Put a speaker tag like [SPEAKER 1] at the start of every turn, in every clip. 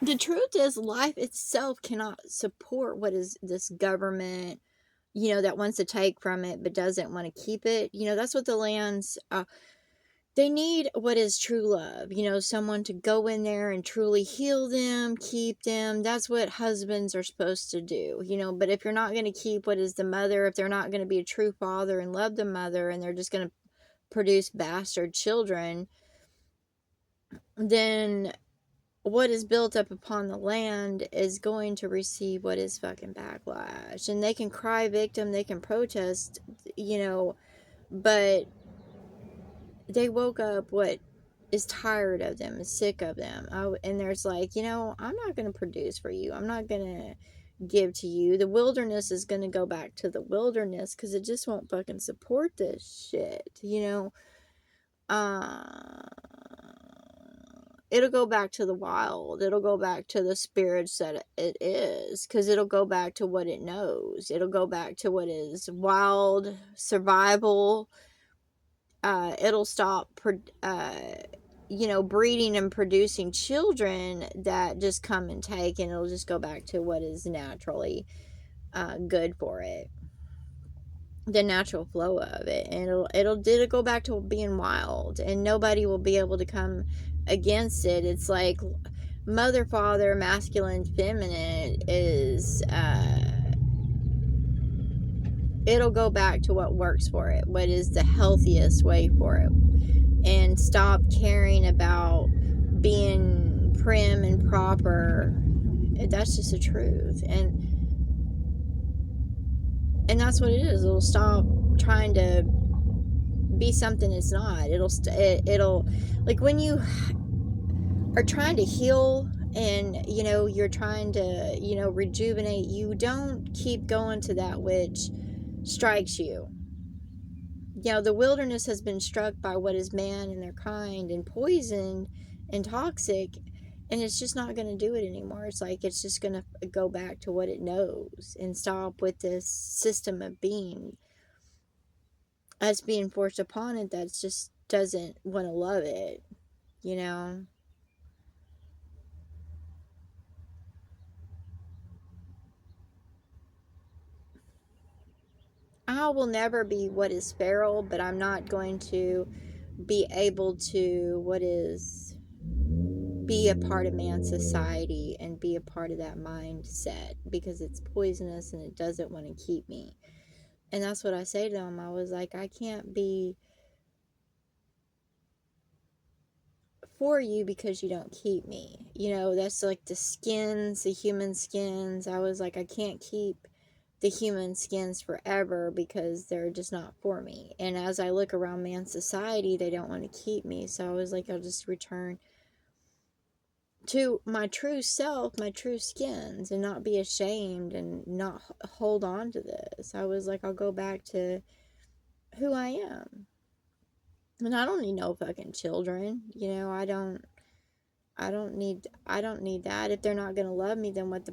[SPEAKER 1] The truth is, life itself cannot support what is this government, that wants to take from it but doesn't want to keep it. That's what the lands, they need what is true love, someone to go in there and truly heal them, keep them. That's what husbands are supposed to do, but if you're not going to keep what is the mother, if they're not going to be a true father and love the mother, and they're just going to produce bastard children, then what is built up upon the land is going to receive what is fucking backlash. And they can cry victim, they can protest, but they woke up what is tired of them, is sick of them. And there's like, I'm not going to produce for you. I'm not going to give to you. The wilderness is going to go back to the wilderness because it just won't fucking support this shit. Uh, it'll go back to the wild. It'll go back to the spirits that it is, because it'll go back to what it knows. It'll go back to what is wild survival. It'll stop breeding and producing children that just come and take, and it'll just go back to what is naturally good for it, the natural flow of it. And it'll go back to being wild, and nobody will be able to come against it. It's like mother, father, masculine, feminine is it'll go back to what works for it, what is the healthiest way for it, and stop caring about being prim and proper. That's just the truth. And that's what it is. It'll stop trying to be something it's not. It'll like when you are trying to heal, and you're trying to rejuvenate, you don't keep going to that which strikes you. The wilderness has been struck by what is man and their kind, and poisoned and toxic, and it's just not going to do it anymore. It's like it's just going to go back to what it knows and stop with this system of being us being forced upon it that just doesn't want to love it, you know. I will never be what is feral, but I'm not going to be able to be a part of man's society and be a part of that mindset, because it's poisonous and it doesn't want to keep me. And that's what I say to him. I was like, I can't be for you because you don't keep me. That's like the skins, the human skins. I was like, I can't keep the human skins forever because they're just not for me. And as I look around man's society, they don't want to keep me. So I was like, I'll just return to my true self, my true skins, and not be ashamed and not hold on to this. I was like, I'll go back to who I am. And I don't need no fucking children. I don't need that. If they're not going to love me, then what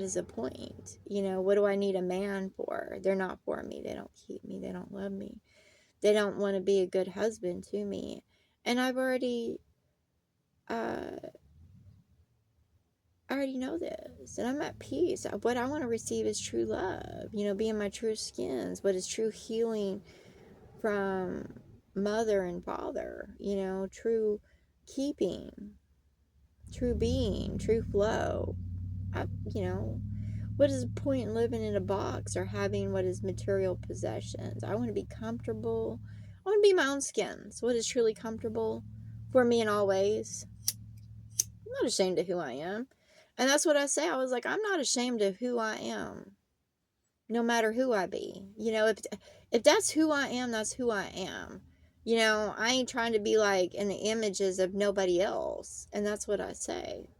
[SPEAKER 1] is the point? What do I need a man for? They're not for me. They don't keep me. They don't love me. They don't want to be a good husband to me. And uh I already know this, and I'm at peace. What I want to receive is true love, being my true skins, what is true healing from mother and father, true keeping, true being, true flow. I, you know, what is the point in living in a box or having what is material possessions? I want to be comfortable. I want to be my own skins. What is truly comfortable for me in all ways. I'm not ashamed of who I am. And that's what I say. I was like, I'm not ashamed of who I am, no matter who I be. If that's who I am, that's who I am. I ain't trying to be like in the images of nobody else. And that's what I say.